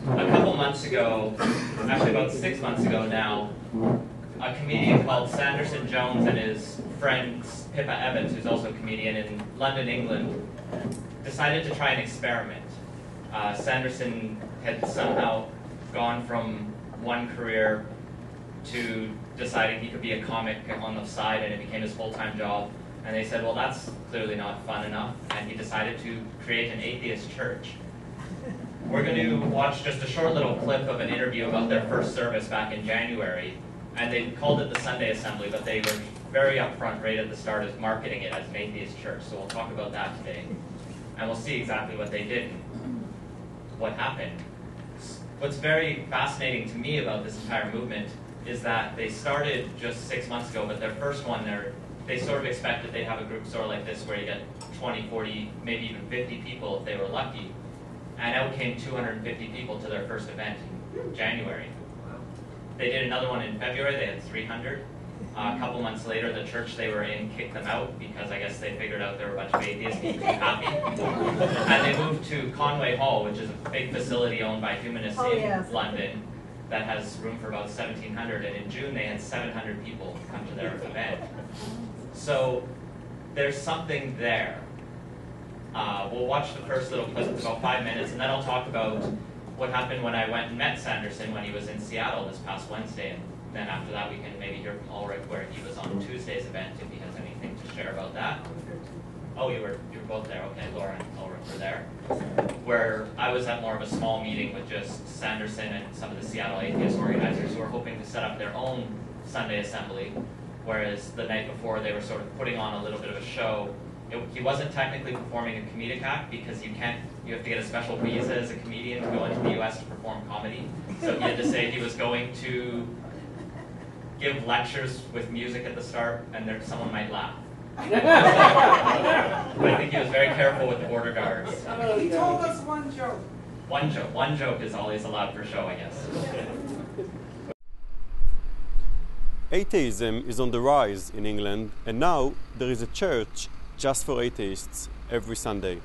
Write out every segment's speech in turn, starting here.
a couple months ago, actually about 6 months ago now, a comedian called Sanderson Jones and his friend Pippa Evans, who's also a comedian in London, England, decided to try an experiment. Sanderson had somehow gone from one career to deciding he could be a comic on the side, and it became his full-time job. And they said, well, that's clearly not fun enough, and he decided to create an atheist church. We're going to watch just a short little clip of an interview about their first service back in January, and they called it the Sunday Assembly, but they were very upfront right at the start as marketing it as an atheist church, so we'll talk about that today. And we'll see exactly what they did, what happened. What's very fascinating to me about this entire movement is that they started just 6 months ago, but their first one, they sort of expected they'd have a group sort of like this where you get 20, 40, maybe even 50 people if they were lucky. And out came 250 people to their first event in January. They did another one in February, they had 300. A couple months later, the church they were in kicked them out because I guess they figured out they were a bunch of atheists and too happy. And they moved to Conway Hall, which is a big facility owned by Humanists in London that has room for about 1,700. And in June, they had 700 people come to their event. So there's something there. We'll watch the first little clip, it's about 5 minutes, and then I'll talk about what happened when I went and met Sanderson when he was in Seattle this past Wednesday. And then after that, we can maybe hear from Ullrich where he was on Tuesday's event, if he has anything to share about that. Oh, you were both there. Okay, Laura and Ullrich were there. Where I was at more of a small meeting with just Sanderson and some of the Seattle atheist organizers who were hoping to set up their own Sunday Assembly, whereas the night before they were sort of putting on a little bit of a show. He wasn't technically performing a comedic act because you have to get a special visa as a comedian to go into the US to perform comedy. So he had to say he was going to give lectures with music at the start, and someone might laugh. But I think he was very careful with the border guards. He told us one joke. One joke is always allowed for show, I guess. Atheism is on the rise in England, and now there is a church just for atheists every Sunday.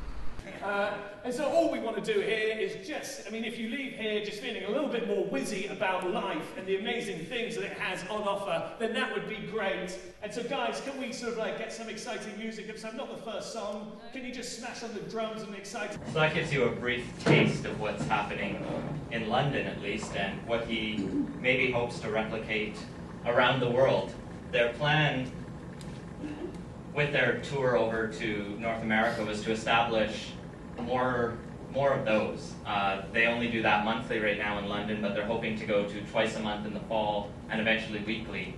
And so all we want to do here is if you leave here just feeling a little bit more whizzy about life and the amazing things that it has on offer, then that would be great. And so guys, can we sort of get some exciting music? If so, not the first song, can you just smash on the drums and excite? So that gives you a brief taste of what's happening in London at least, and what he maybe hopes to replicate around the world. Their plan with their tour over to North America was to establish more of those. They only do that monthly right now in London, but they're hoping to go to twice a month in the fall and eventually weekly.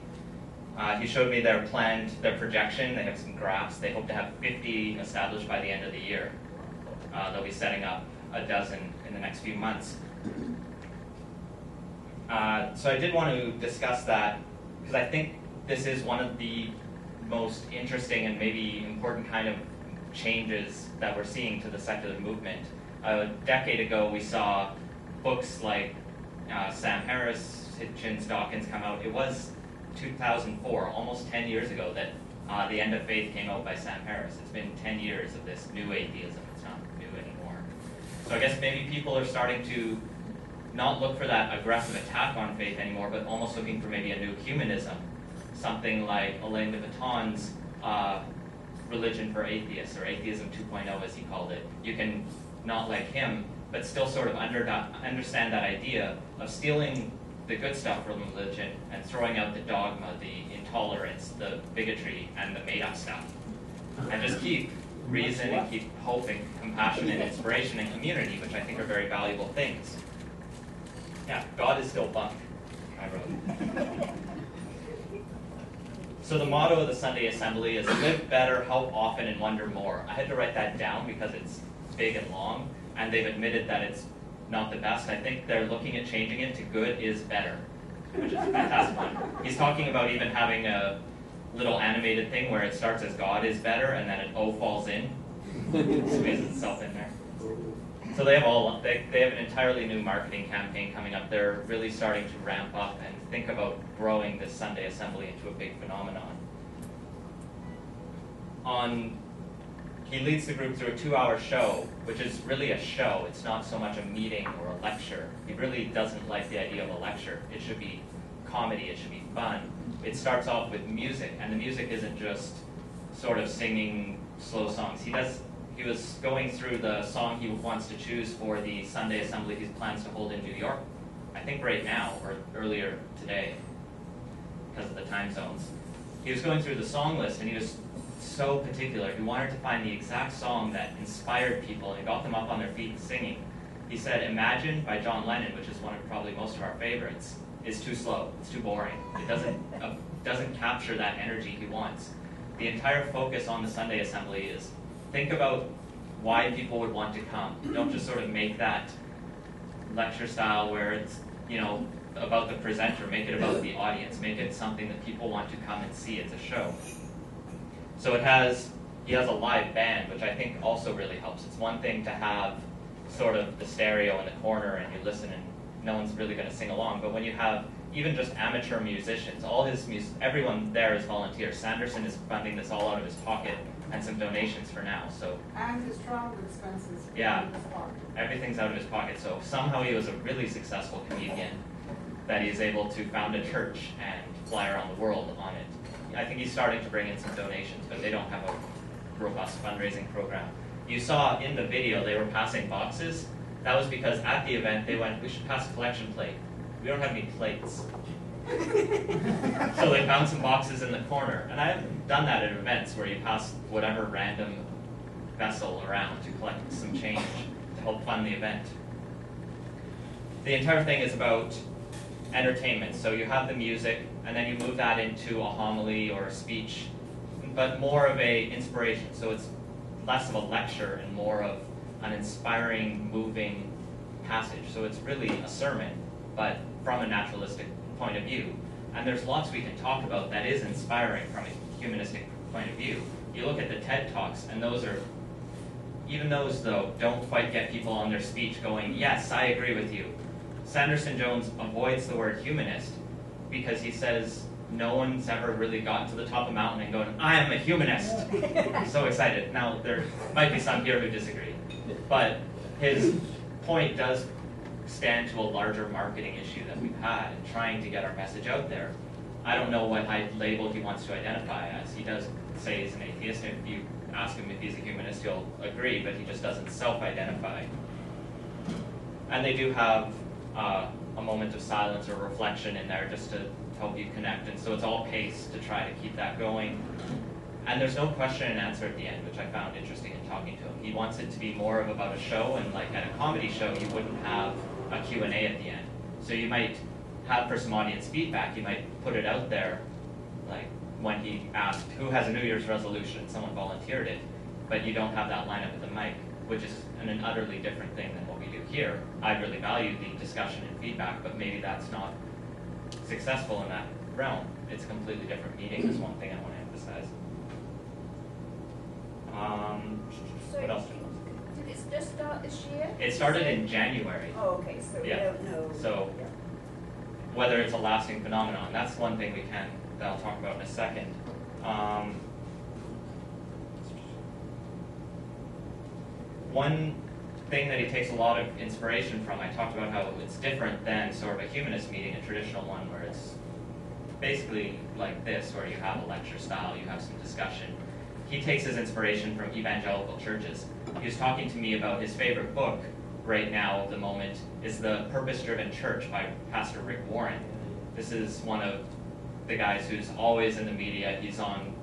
He showed me their projection. They have some graphs. They hope to have 50 established by the end of the year. They'll be setting up a dozen in the next few months. So I did want to discuss that because I think this is one of the most interesting and maybe important kind of changes that we're seeing to the secular movement. A decade ago, we saw books like Sam Harris, Hitchens, Dawkins come out. It was 2004, almost 10 years ago, that The End of Faith came out by Sam Harris. It's been 10 years of this new atheism. It's not new anymore. So I guess maybe people are starting to not look for that aggressive attack on faith anymore, but almost looking for maybe a new humanism. Something like Alain de Botton's Religion for Atheists, or Atheism 2.0 as he called it. You can not like him, but still sort of understand that idea of stealing the good stuff from religion and throwing out the dogma, the intolerance, the bigotry, and the made-up stuff. And just keep reason and keep hope and compassion and inspiration and community, which I think are very valuable things. Yeah, God is still bunk, I wrote. So the motto of the Sunday Assembly is live better, help often, and wonder more. I had to write that down because it's big and long, and they've admitted that it's not the best. I think they're looking at changing it to good is better, which is a fantastic one. He's talking about even having a little animated thing where it starts as God is better, and then an O falls in, squeezes itself in there. So they have an entirely new marketing campaign coming up. They're really starting to ramp up and think about growing this Sunday Assembly into a big phenomenon. On he leads the group through a 2-hour show, which is really a show. It's not so much a meeting or a lecture. He really doesn't like the idea of a lecture. It should be comedy. It should be fun. It starts off with music, and the music isn't just sort of singing slow songs. He was going through the song he wants to choose for the Sunday Assembly he plans to hold in New York, I think right now, or earlier today, because of the time zones. He was going through the song list, and he was so particular. He wanted to find the exact song that inspired people and got them up on their feet singing. He said, Imagine by John Lennon, which is one of probably most of our favorites, is too slow. It's too boring. It doesn't capture that energy he wants. The entire focus on the Sunday Assembly is think about why people would want to come. Don't just sort of make that lecture style where it's, about the presenter. Make it about the audience. Make it something that people want to come and see. It's a show. So he has a live band, which I think also really helps. It's one thing to have sort of the stereo in the corner and you listen and no one's really going to sing along. But when you have even just amateur musicians, everyone there is volunteers. Sanderson is funding this all out of his pocket and some donations for now. So and his travel expenses. Yeah, everything's out of his pocket. So somehow he was a really successful comedian that he is able to found a church and fly around the world on it. I think he's starting to bring in some donations, but they don't have a robust fundraising program. You saw in the video they were passing boxes. That was because at the event they went, we should pass a collection plate. We don't have any plates. So they found some boxes in the corner. And I've done that at events where you pass whatever random vessel around to collect some change to help fund the event. The entire thing is about entertainment. So you have the music, and then you move that into a homily or a speech, but more of a inspiration. So it's less of a lecture and more of an inspiring, moving passage. So it's really a sermon, but from a naturalistic point of view. And there's lots we can talk about that is inspiring from a humanistic point of view. You look at the TED Talks, and even those though, don't quite get people on their speech going, yes, I agree with you. Sanderson Jones avoids the word humanist because he says no one's ever really gotten to the top of a mountain and going, I am a humanist. I'm so excited. Now, there might be some here who disagree, but his point does stand to a larger marketing issue that we've had in trying to get our message out there. I don't know what label he wants to identify as. He does say he's an atheist, and if you ask him if he's a humanist, he'll agree, but he just doesn't self-identify. And they do have a moment of silence or reflection in there just to help you connect, and so it's all paced to try to keep that going. And there's no question and answer at the end, which I found interesting in talking to him. He wants it to be more of about a show, and like at a comedy show, you wouldn't have a Q&A at the end. So you might have for some audience feedback, you might put it out there, like when he asked, who has a New Year's resolution? Someone volunteered it, but you don't have that line up at the mic, which is an utterly different thing than what we do here. I really value the discussion and feedback, but maybe that's not successful in that realm. It's a completely different meeting is one thing I want to emphasize. What else? Did it just start this year? It started in January. Oh, okay, so Yeah. we don't know. So whether it's a lasting phenomenon, that's one thing that I'll talk about in a second. One thing that he takes a lot of inspiration from, I talked about how it's different than sort of a humanist meeting, a traditional one where it's basically like this, where you have a lecture style, you have some discussion. He takes his inspiration from evangelical churches. He was talking to me about his favorite book right now at the moment is The Purpose-Driven Church by Pastor Rick Warren. This is one of the guys who's always in the media. He's on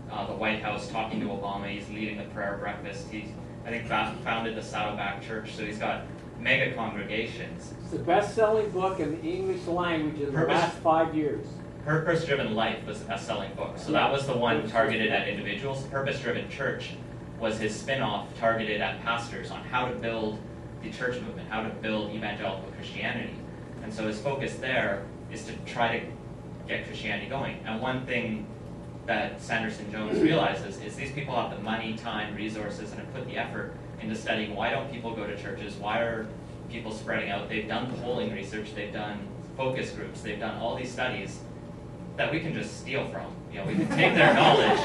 the White House talking to Obama. He's leading the prayer breakfast. He, I think, founded the Saddleback Church, so he's got mega congregations. It's the best-selling book in the English language in the last 5 years. Purpose-Driven Life was the best-selling book, so that was the one targeted at individuals. Purpose-Driven Church was his spin-off targeted at pastors on how to build the church movement, how to build evangelical Christianity. And so his focus there is to try to get Christianity going. And one thing that Sanderson Jones realizes is these people have the money, time, resources, and have put the effort into studying why don't people go to churches, why are people spreading out. They've done polling research, they've done focus groups, they've done all these studies that we can just steal from. You know, we can take their knowledge,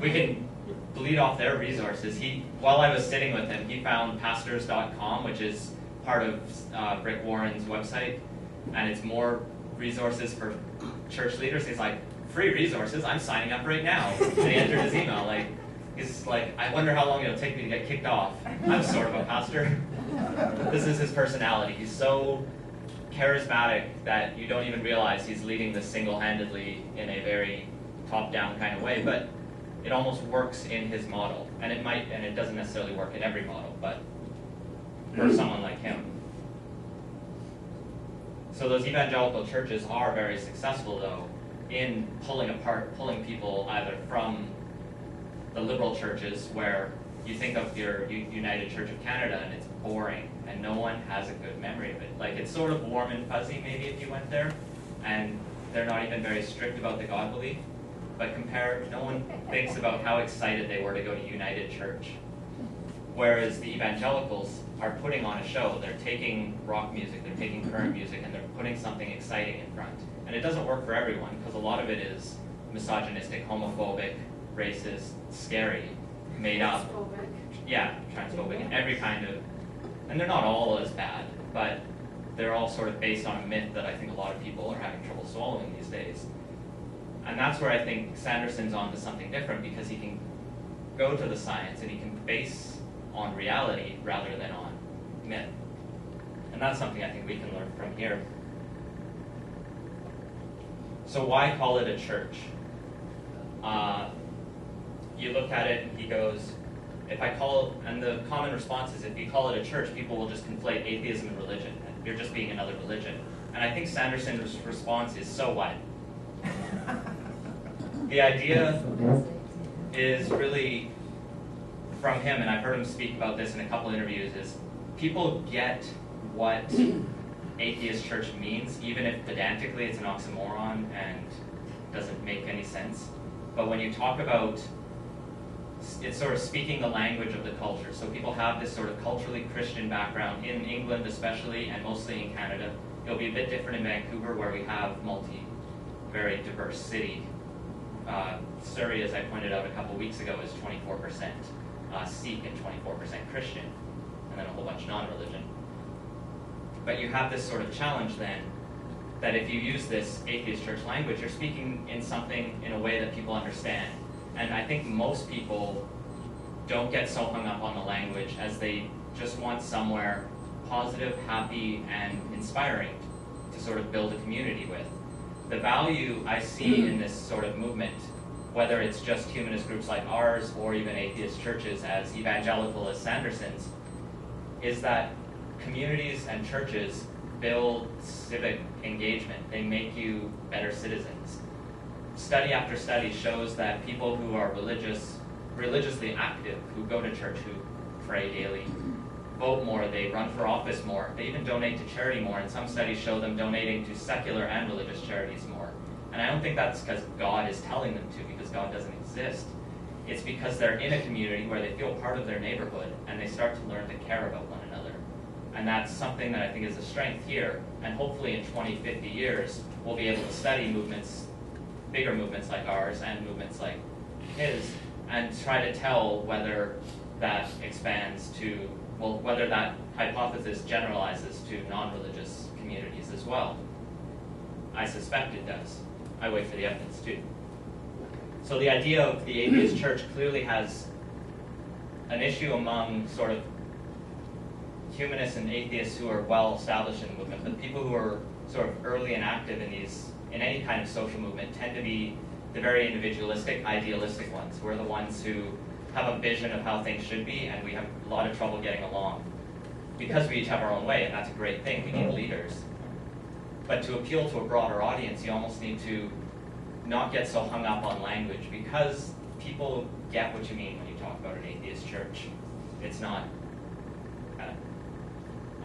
we can bleed off their resources. While I was sitting with him, he found pastors.com, which is part of Rick Warren's website, and it's more resources for church leaders. He's like, free resources? I'm signing up right now. And he entered his email. He's like, I wonder how long it'll take me to get kicked off. I'm sort of a pastor. This is his personality. He's so charismatic that you don't even realize he's leading this single-handedly in a very top-down kind of way, but it almost works in his model. And it doesn't necessarily work in every model, but for someone like him. So those evangelical churches are very successful, though, in pulling people either from the liberal churches, where you think of your United Church of Canada and it's boring and no one has a good memory of it. Like, it's sort of warm and fuzzy maybe if you went there, and they're not even very strict about the God belief, but no one thinks about how excited they were to go to United Church. Whereas the evangelicals are putting on a show. They're taking rock music, they're taking current music, and they're putting something exciting in front. And it doesn't work for everyone, because a lot of it is misogynistic, homophobic, racist, scary, made up. Transphobic. Yeah, transphobic, and every kind of, and they're not all as bad, but they're all sort of based on a myth that I think a lot of people are having trouble swallowing these days. And that's where I think Sanderson's onto something different, because he can go to the science and he can base on reality rather than on myth. And that's something I think we can learn from here. So why call it a church? You look at it and he goes, and the common response is, if you call it a church, people will just conflate atheism and religion. You're just being another religion. And I think Sanderson's response is so what? The idea is really from him, and I've heard him speak about this in a couple interviews, is people get what atheist church means, even if pedantically it's an oxymoron and doesn't make any sense. But when you talk about, it's sort of speaking the language of the culture. So people have this sort of culturally Christian background in England especially, and mostly in Canada. It'll be a bit different in Vancouver, where we have very diverse city. Surrey, as I pointed out a couple weeks ago, is 24% Sikh and 24% Christian, and then a whole bunch non-religion. But you have this sort of challenge then, that if you use this atheist church language, you're speaking in a way that people understand. And I think most people don't get so hung up on the language, as they just want somewhere positive, happy, and inspiring to sort of build a community with. The value I see in this sort of movement, whether it's just humanist groups like ours or even atheist churches as evangelical as Sanderson's, is that communities and churches build civic engagement. They make you better citizens. Study after study shows that people who are religiously active, who go to church, who pray daily, vote more, they run for office more, they even donate to charity more, and some studies show them donating to secular and religious charities more. And I don't think that's because God is telling them to, because God doesn't exist. It's because they're in a community where they feel part of their neighborhood, and they start to learn to care about one another. And that's something that I think is a strength here, and hopefully in 20, 50 years, we'll be able to study movements, bigger movements like ours, and movements like his, and try to tell whether that expands to, whether that hypothesis generalizes to non-religious communities as well. I suspect it does. I wait for the evidence too. So the idea of the atheist church clearly has an issue among sort of humanists and atheists who are well established in the movement, but people who are sort of early and active in any kind of social movement tend to be the very individualistic, idealistic ones. We're the ones who have a vision of how things should be, and we have a lot of trouble getting along. Because we each have our own way, and that's a great thing, we need leaders. But to appeal to a broader audience, you almost need to not get so hung up on language, because people get what you mean when you talk about an atheist church. It's not...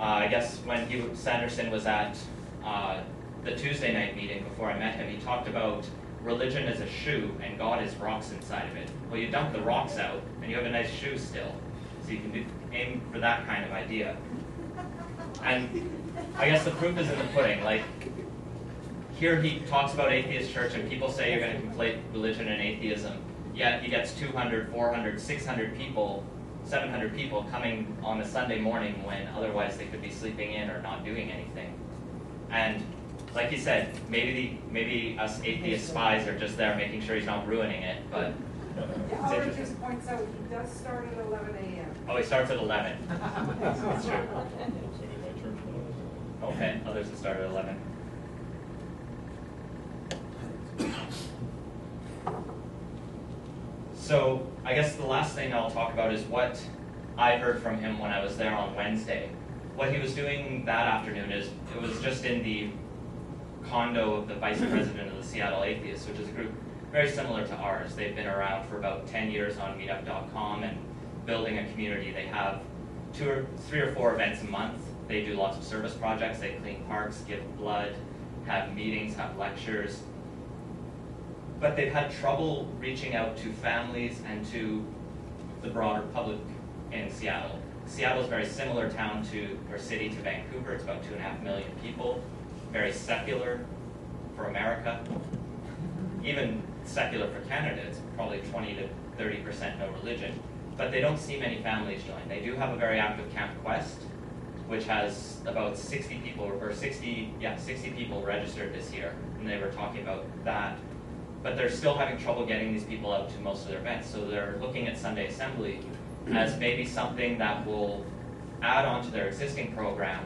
I guess when Sanderson was at the Tuesday night meeting before I met him, he talked about religion as a shoe and God as rocks inside of it. Well, you dump the rocks out and you have a nice shoe still. So you can aim for that kind of idea. And I guess the proof is in the pudding. Like, here he talks about atheist church, and people say you're going to conflate religion and atheism. Yet he gets 200, 400, 600 people, 700 people coming on a Sunday morning when otherwise they could be sleeping in or not doing anything. And like he said, maybe us atheist spies are just there making sure he's not ruining it, but Yeah, Ullrich just points out he does start at 11 a.m. oh, he starts at 11. That's true. Okay, others that start at 11. So I guess the last thing I'll talk about is what I heard from him when I was there on Wednesday. What he was doing that afternoon is, it was just in the condo of the vice president of the Seattle Atheists, which is a group very similar to ours. They've been around for about 10 years on meetup.com and building a community. They have 3 or 4 events a month. They do lots of service projects. They clean parks, give blood, have meetings, have lectures. But they've had trouble reaching out to families and to the broader public in Seattle. Seattle's a very similar town or city to Vancouver. It's about 2.5 million people. Very secular for America. Even secular for Canada. It's probably 20 to 30% no religion. But they don't see many families join. They do have a very active Camp Quest, which has about 60 people, or 60 people registered this year. And they were talking about that. But they're still having trouble getting these people out to most of their events. So they're looking at Sunday Assembly as maybe something that will add on to their existing program,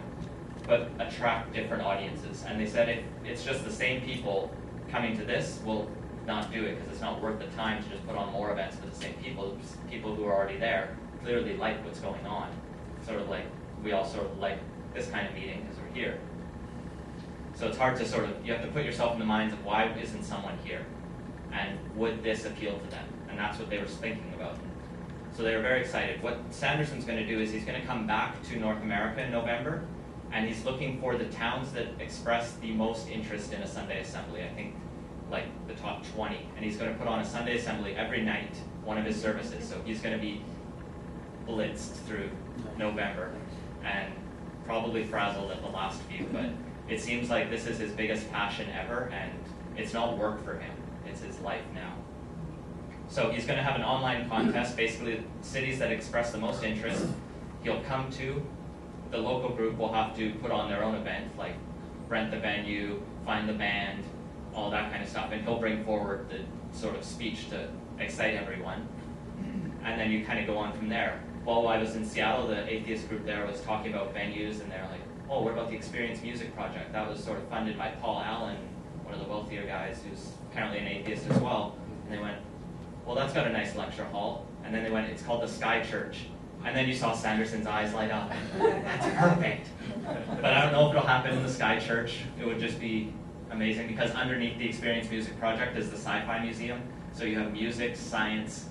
but attract different audiences. And they said if it's just the same people coming to this, we'll not do it because it's not worth the time to just put on more events for the same people. People who are already there clearly like what's going on. Sort of like, we all sort of like this kind of meeting because we're here. So it's hard to you have to put yourself in the minds of why isn't someone here? And would this appeal to them? And that's what they were thinking about. So they were very excited. What Sanderson's going to do is he's going to come back to North America in November, and he's looking for the towns that express the most interest in a Sunday Assembly. I think like the top 20. And he's going to put on a Sunday Assembly every night, one of his services. So he's going to be blitzed through November and probably frazzled at the last few, but it seems like this is his biggest passion ever, and it's not work for him. It's his life now. So he's going to have an online contest, basically cities that express the most interest. He'll come to, the local group will have to put on their own event, like rent the venue, find the band, all that kind of stuff, and he'll bring forward the sort of speech to excite everyone. And then you kind of go on from there. While I was in Seattle, the atheist group there was talking about venues, and they're like, oh, what about the Experience Music Project? That was sort of funded by Paul Allen, one of the wealthier guys who's apparently an atheist as well. And they went, well, that's got a nice lecture hall. And then they went, it's called the Sky Church. And then you saw Sanderson's eyes light up. That's perfect. But I don't know if it'll happen in the Sky Church. It would just be amazing, because underneath the Experience Music Project is the Sci-Fi Museum. So you have music, science,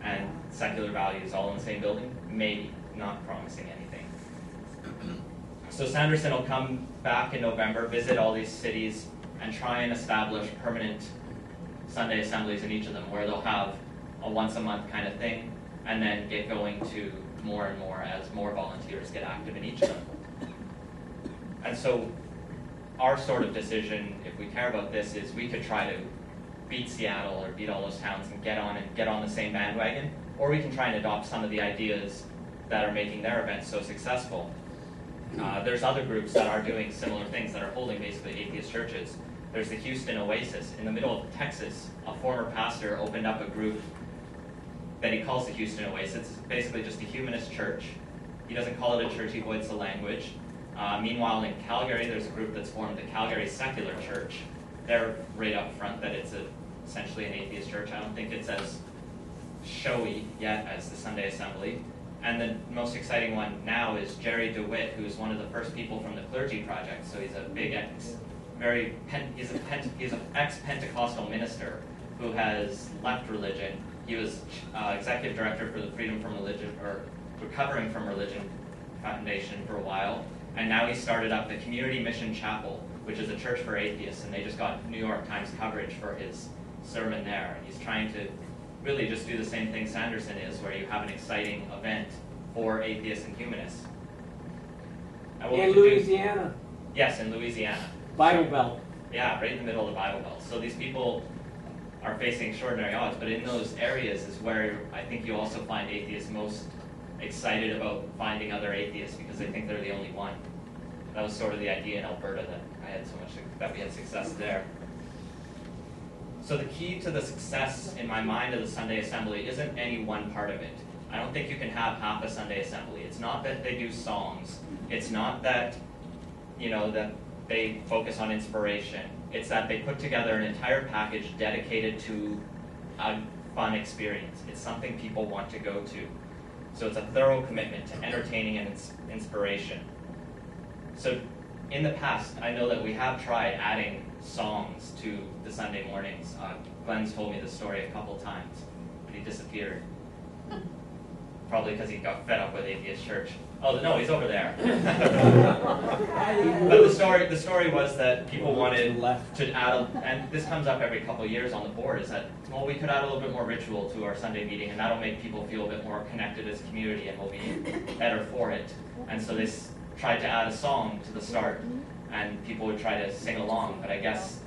and secular values all in the same building. Maybe, not promising anything. So Sanderson will come back in November, visit all these cities, and try and establish permanent Sunday assemblies in each of them, where they'll have a once-a-month kind of thing, and then get going to more and more as more volunteers get active in each of them. And so our sort of decision, if we care about this, is we could try to beat Seattle or beat all those towns and get on the same bandwagon, or we can try and adopt some of the ideas that are making their events so successful. There's other groups that are doing similar things, that are holding basically atheist churches. There's the Houston Oasis. In the middle of Texas, a former pastor opened up a group that he calls the Houston Oasis. It's basically just a humanist church. He doesn't call it a church, he avoids the language. Meanwhile, in Calgary, there's a group that's formed, the Calgary Secular Church. They're right up front that it's essentially an atheist church. I don't think it's as showy yet as the Sunday Assembly. And the most exciting one now is Jerry DeWitt, who's one of the first people from the Clergy Project. So he's a big he's an ex-Pentecostal minister who has left religion. He was executive director for the Freedom from Religion, or Recovering from Religion Foundation for a while. And now he started up the Community Mission Chapel, which is a church for atheists, and they just got New York Times coverage for his sermon there. And he's trying to really just do the same thing Sanderson is, where you have an exciting event for atheists and humanists. In Louisiana. Yes, in Louisiana. Bible Belt. Yeah, right in the middle of the Bible Belt. So these people are facing extraordinary odds, but in those areas is where I think you also find atheists most excited about finding other atheists because they think they're the only one. That was sort of the idea in Alberta that we had success there. So the key to the success in my mind of the Sunday Assembly isn't any one part of it. I don't think you can have half a Sunday Assembly. It's not that they do songs. It's not that, that they focus on inspiration. It's that they put together an entire package dedicated to a fun experience. It's something people want to go to. So it's a thorough commitment to entertaining and inspiration. So in the past, I know that we have tried adding songs to the Sunday mornings. Glenn's told me the story a couple times, but he disappeared. Probably because he got fed up with Atheist Church. Oh, no, he's over there. But the story was that people wanted to add, and this comes up every couple of years on the board, is that, well, we could add a little bit more ritual to our Sunday meeting, and that'll make people feel a bit more connected as a community, and we'll be better for it. And so they tried to add a song to the start, and people would try to sing along, but I guess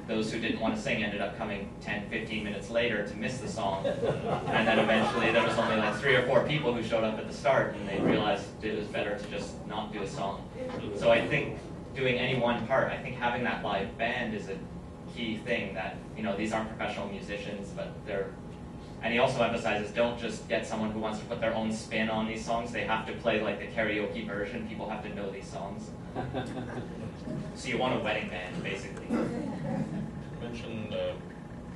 those who didn't want to sing ended up coming 10, 15 minutes later to miss the song. And then eventually there was only like 3 or 4 people who showed up at the start, and they realized it was better to just not do a song. So I think doing any one part, I think having that live band is a key thing that, these aren't professional musicians, but they're, and he also emphasizes, don't just get someone who wants to put their own spin on these songs. They have to play like the karaoke version. People have to know these songs. So you want a wedding band, basically. You mentioned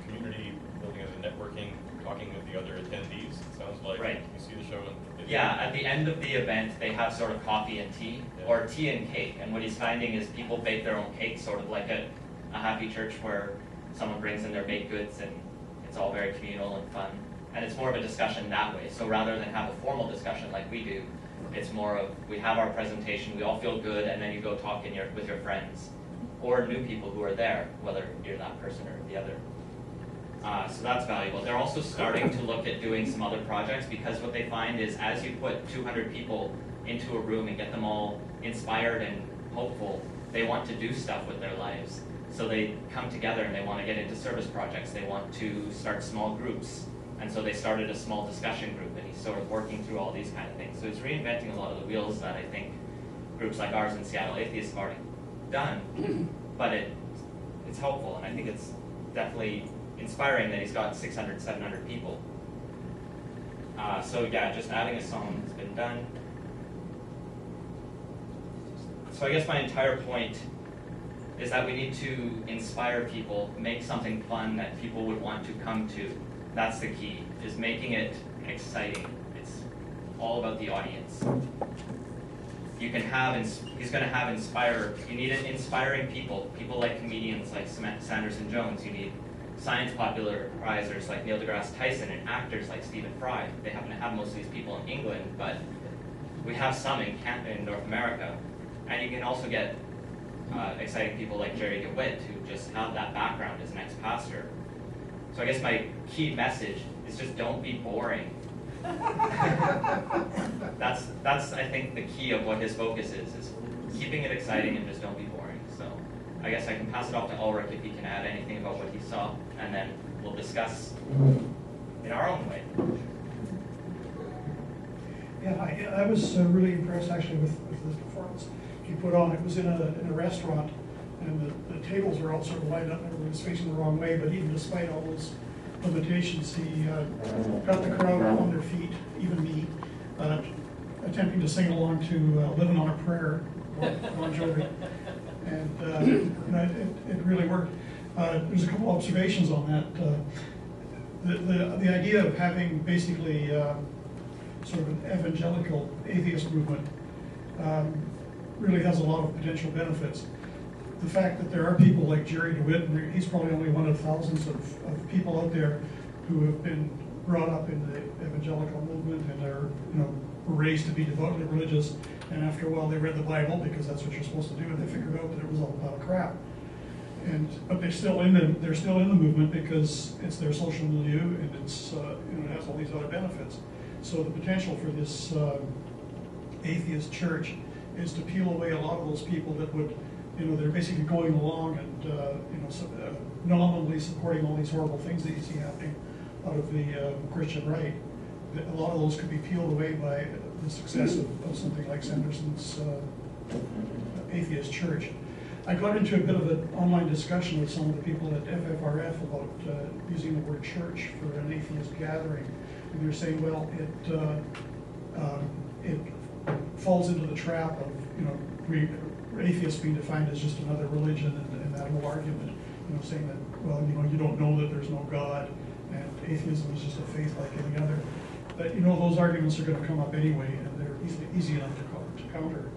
community building as a networking, talking with the other attendees. It sounds like right. You see the show. Yeah, at the end of the event, they have sort of coffee and tea, or tea and cake. And what he's finding is people bake their own cake, sort of like a happy church where someone brings in their baked goods and it's all very communal and fun. And it's more of a discussion that way. So rather than have a formal discussion like we do, it's more of, we have our presentation, we all feel good, and then you go talk with your friends or new people who are there, whether you're that person or the other. So that's valuable. They're also starting to look at doing some other projects, because what they find is as you put 200 people into a room and get them all inspired and hopeful, they want to do stuff with their lives. So they come together and they want to get into service projects. They want to start small groups. And so they started a small discussion group, and he's sort of working through all these kind of things. So he's reinventing a lot of the wheels that I think groups like ours in Seattle Atheist have already done. But it's helpful, and I think it's definitely inspiring that he's got 600, 700 people. So yeah, just adding a song has been done. So I guess my entire point is that we need to inspire people, make something fun that people would want to come to. That's the key, is making it exciting. It's all about the audience. You can have, he's going to have you need inspiring people like comedians like Sanderson Jones. You need science popularizers like Neil deGrasse Tyson, and actors like Stephen Fry. They happen to have most of these people in England, but we have some in North America. And you can also get exciting people like Jerry DeWitt, who just have that background as an ex-pastor. So I guess my key message is just don't be boring. That's I think the key of what his focus is keeping it exciting and just don't be boring. So I guess I can pass it off to Ullrich if he can add anything about what he saw, and then we'll discuss in our own way. Yeah, I was really impressed actually with the performance he put on. It was in a restaurant, and the tables were all sort of lined up, and everyone was facing the wrong way, but even despite all those limitations, he got the crowd on their feet, even me, attempting to sing along to Living on a Prayer, Bon Jovi. And it really worked. There's a couple observations on that. The idea of having basically sort of an evangelical atheist movement really has a lot of potential benefits. The fact that there are people like Jerry DeWitt, and he's probably only one of thousands of people out there who have been brought up in the evangelical movement and are were raised to be devoutly religious, and after a while they read the Bible because that's what you're supposed to do, and they figured out that it was all about crap. But they're still in the movement because it's their social milieu, and it's it has all these other benefits. So the potential for this atheist church is to peel away a lot of those people that would, they're basically going along and nominally supporting all these horrible things that you see happening out of the Christian right. A lot of those could be peeled away by the success of something like Sanderson's Atheist Church. I got into a bit of an online discussion with some of the people at FFRF about using the word church for an atheist gathering. And they're saying, well, it falls into the trap of, atheists being defined as just another religion, and that whole argument, saying that, well, you don't know that there's no God, and atheism is just a faith like any other. But those arguments are going to come up anyway, and they're easy enough to counter.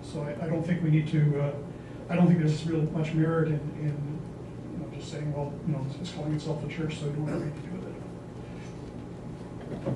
So I don't think we need to. I don't think there's real much merit in just saying, well, it's calling itself a church, so we don't have anything to do with it.